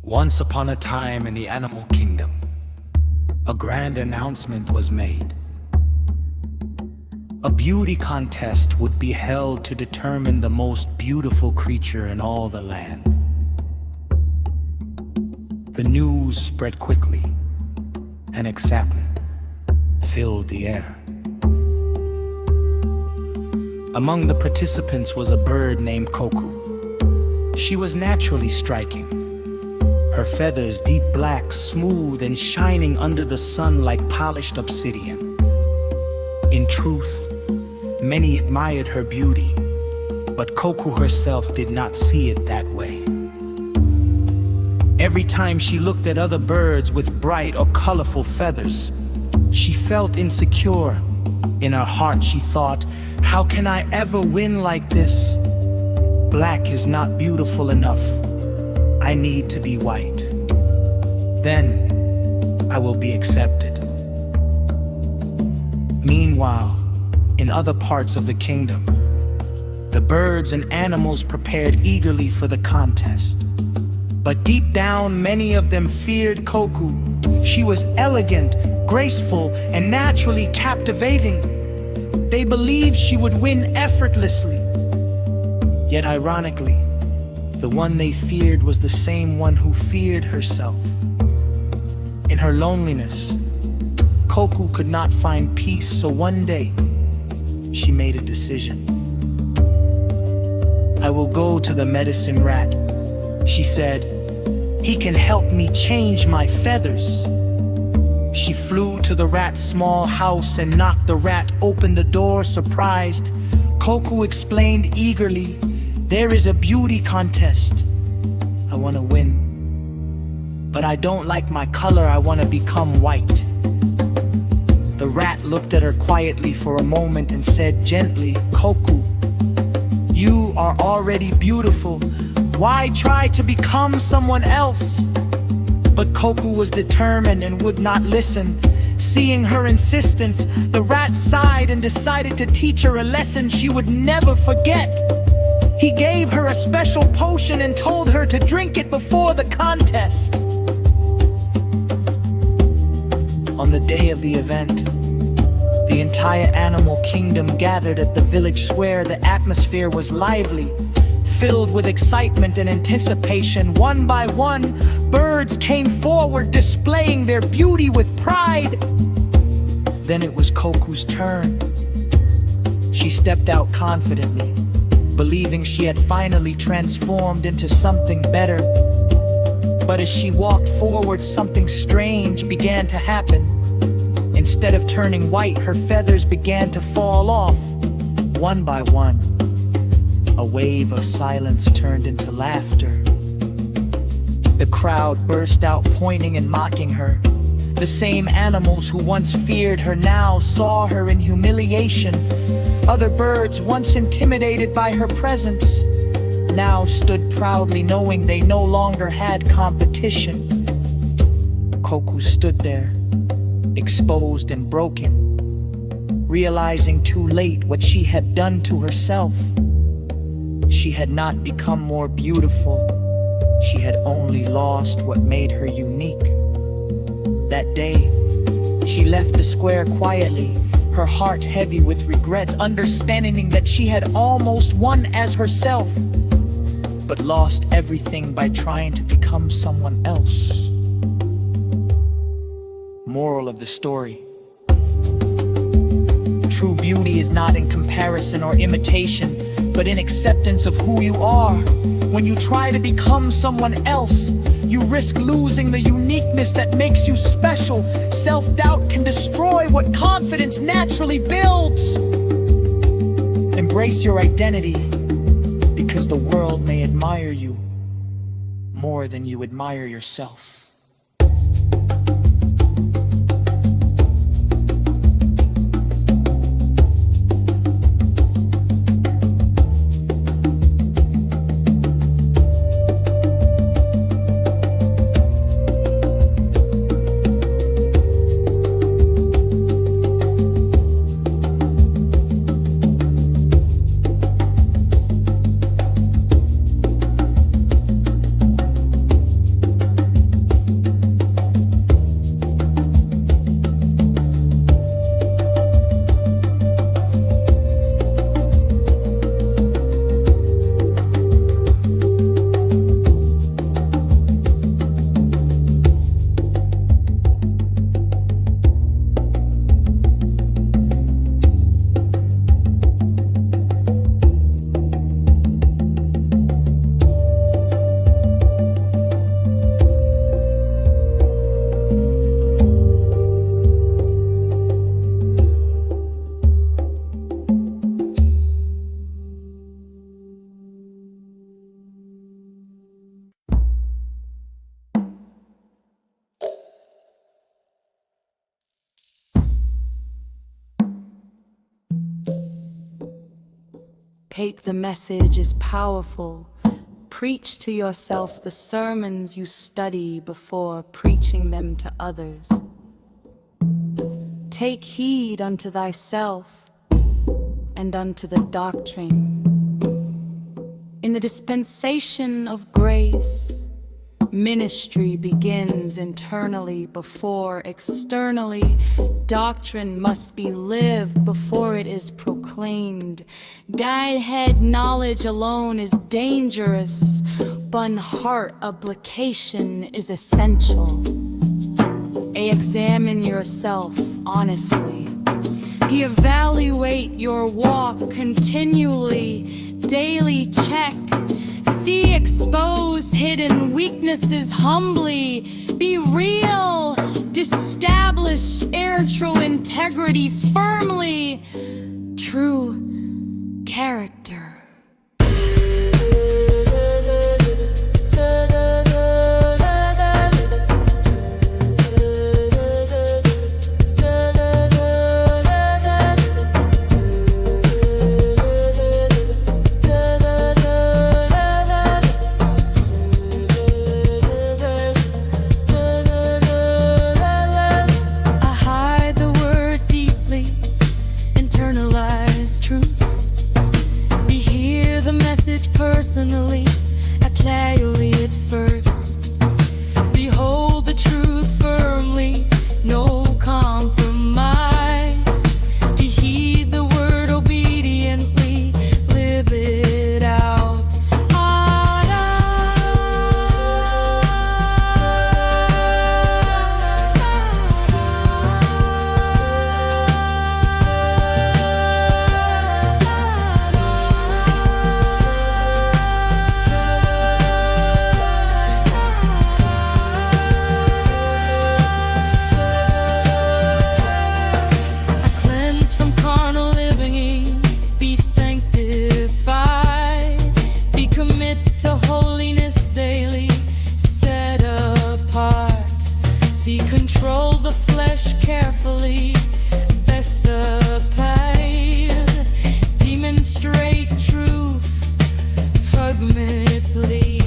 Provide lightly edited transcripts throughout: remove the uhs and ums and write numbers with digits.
Once upon a time in the animal kingdom, a grand announcement was made. A beauty contest would be held to determine the most beautiful creature in all the land. The news spread quickly, and excitement filled the air. Among the participants was a bird named Koku. She was naturally striking. Her feathers deep black, smooth and shining under the sun like polished obsidian. In truth, many admired her beauty, but Koku herself did not see it that way. Every time she looked at other birds with bright or colorful feathers, she felt insecure. In her heart she thought, how can I ever win like this? Black is not beautiful enough. I need to be white. Then I will be accepted. Meanwhile, in other parts of the kingdom, the birds and animals prepared eagerly for the contest. But deep down, many of them feared Koku. She was elegant, graceful, and naturally captivating. They believed she would win effortlessly. Yet ironically, the one they feared was the same one who feared herself. In her loneliness, Koku could not find peace, so one day, she made a decision. I will go to the medicine rat, she said. He can help me change my feathers. She flew to the rat's small house and knocked. The rat opened the door, surprised. Koku explained eagerly, there is a beauty contest. I want to win. But I don't like my color, I want to become white. The rat looked at her quietly for a moment and said gently, Koku, you are already beautiful. Why try to become someone else? But Koku was determined and would not listen. Seeing her insistence, the rat sighed and decided to teach her a lesson she would never forget. He gave her a special potion and told her to drink it before the contest. On the day of the event, the entire animal kingdom gathered at the village square. The atmosphere was lively, filled with excitement and anticipation. One by one, birds came forward, displaying their beauty with pride. Then it was Koku's turn. She stepped out confidently, believing she had finally transformed into something better. But as she walked forward, something strange began to happen. Instead of turning white, her feathers began to fall off. One by one, a wave of silence turned into laughter. The crowd burst out, pointing and mocking her. The same animals who once feared her now saw her in humiliation. Other birds, once intimidated by her presence, now stood proudly, knowing they no longer had competition. Koku stood there, exposed and broken, realizing too late what she had done to herself. She had not become more beautiful. She had only lost what made her unique. That day, she left the square quietly, her heart heavy with regret, understanding that she had almost won as herself, but lost everything by trying to become someone else. Moral of the story: true beauty is not in comparison or imitation, but in acceptance of who you are. When you try to become someone else, you risk losing the uniqueness that makes you special. Self-doubt can destroy what confidence naturally builds. Embrace your identity, because the world may admire you more than you admire yourself. Take the message is powerful. Preach to yourself the sermons you study before preaching them to others. Take heed unto thyself and unto the doctrine. In the dispensation of grace, ministry begins internally before externally. Doctrine must be lived before it is proclaimed. Guide-head knowledge alone is dangerous, but heart application is essential. Examine yourself honestly. Evaluate your walk continually. Daily check. See exposed hidden weaknesses humbly. Be real. Establish spiritual integrity firmly. True character. Personally, I clearly at first. See, hold the truth firmly, no compromise. To heed the word obediently, live it out. To holiness daily, set apart. See, control the flesh carefully, best supplied. Demonstrate truth fragmentally.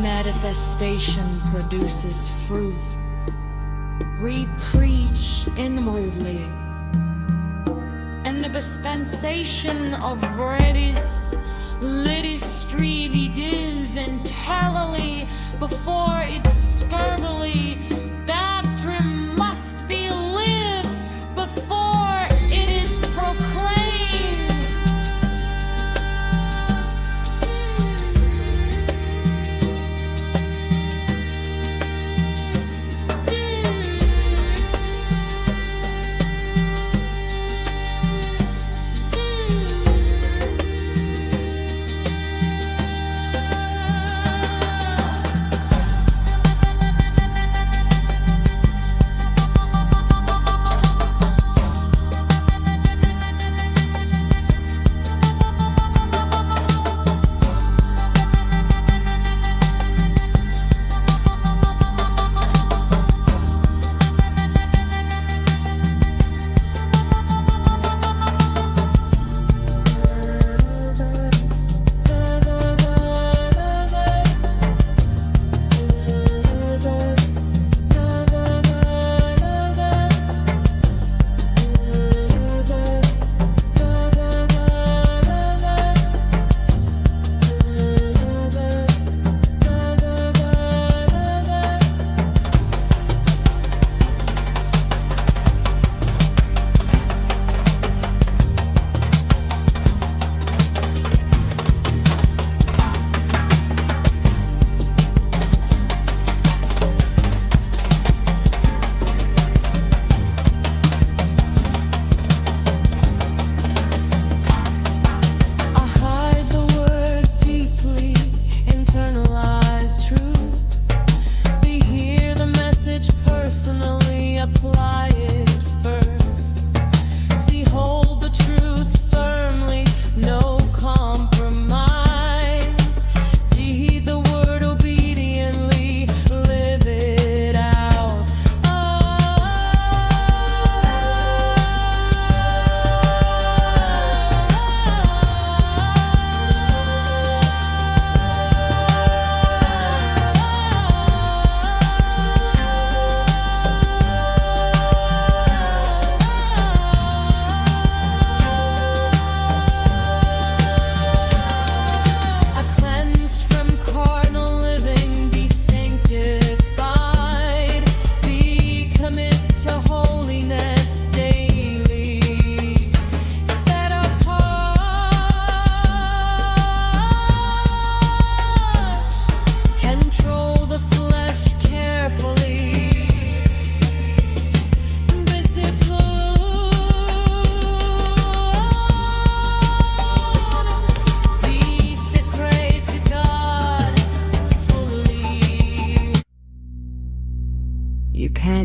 Manifestation produces fruit. We preach inwardly, and the dispensation of bread is lit street begins entirely before it's scurvily. Doctrine must be lived before it is proclaimed.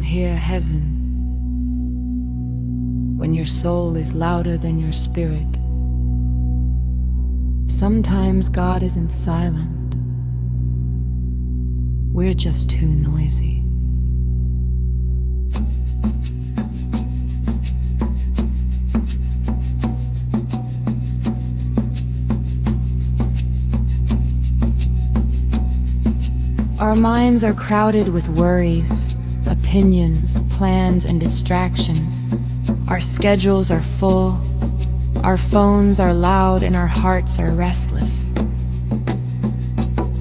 hear heaven when your soul is louder than your spirit. Sometimes God isn't silent. We're just too noisy. Our minds are crowded with worries, opinions, plans, and distractions. Our schedules are full, our phones are loud, and our hearts are restless.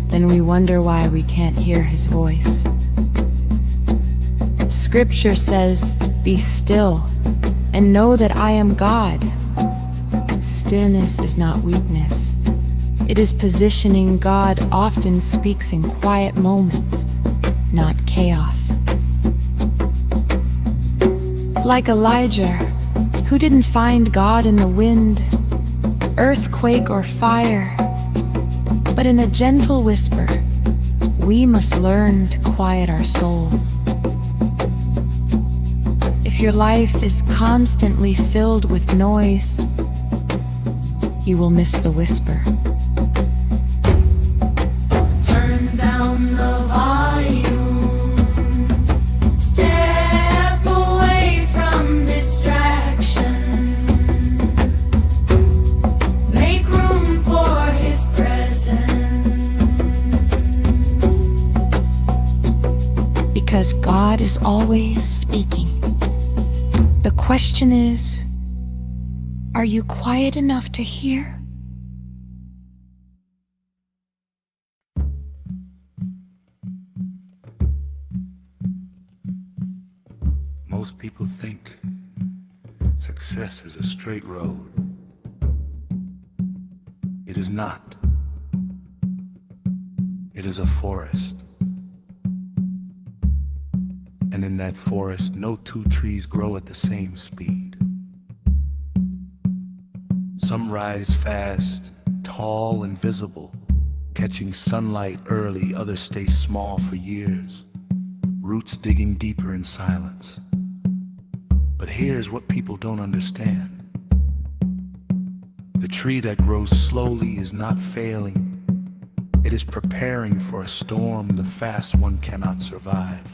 Then we wonder why we can't hear His voice. Scripture says, "Be still and know that I am God." Stillness is not weakness. It is positioning. God often speaks in quiet moments, not chaos. Like Elijah, who didn't find God in the wind, earthquake, or fire, but in a gentle whisper. We must learn to quiet our souls. If your life is constantly filled with noise, you will miss the whisper. Turn down the volume. Step away from distraction. Make room for His presence. Because God is always speaking. The question is, are you quiet enough to hear? Most people think success is a straight road. It is not. It is a forest. And in that forest, no two trees grow at the same speed. Some rise fast, tall and visible, catching sunlight early. Others stay small for years, roots digging deeper in silence. But here's what people don't understand. The tree that grows slowly is not failing. It is preparing for a storm the fast one cannot survive.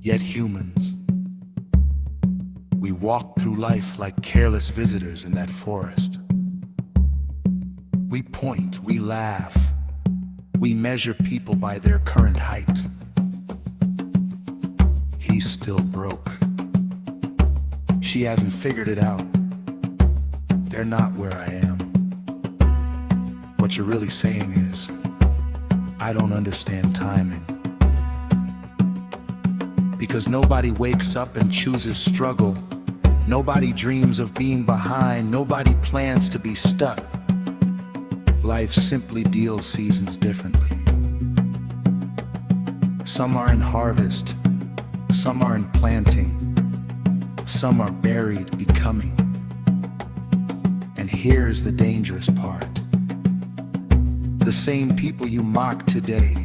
Yet humans, we walk through life like careless visitors in that forest. We point, we laugh, we measure people by their current height. He's still broke. She hasn't figured it out. They're not where I am. What you're really saying is, I don't understand timing. Because nobody wakes up and chooses struggle. Nobody dreams of being behind. Nobody plans to be stuck. Life simply deals seasons differently. Some are in harvest. Some are in planting. Some are buried, becoming. And here's the dangerous part. The same people you mock today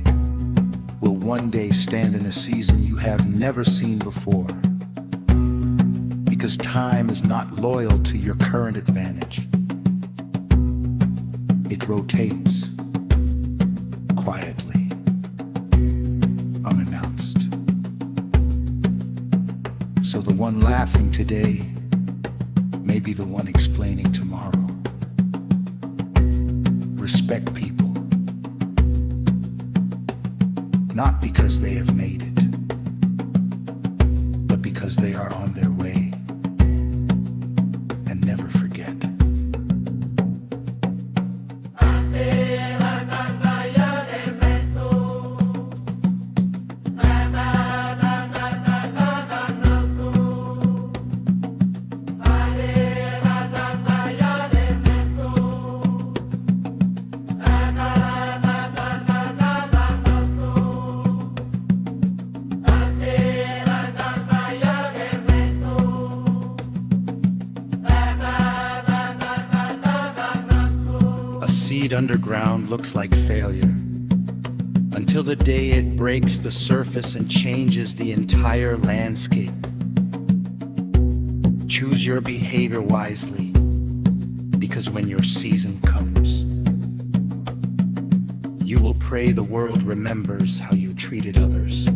will one day stand in a season you have never seen before. Because time is not loyal to your current advantage. It rotates quietly, unannounced. So the one laughing today may be the one explaining tomorrow. Respect people, not because they have made it, but because they are on their way. And never forget. Underground looks like failure. until the day it breaks the surface and changes the entire landscape. Choose your behavior wisely, because when your season comes, you will pray the world remembers how you treated others.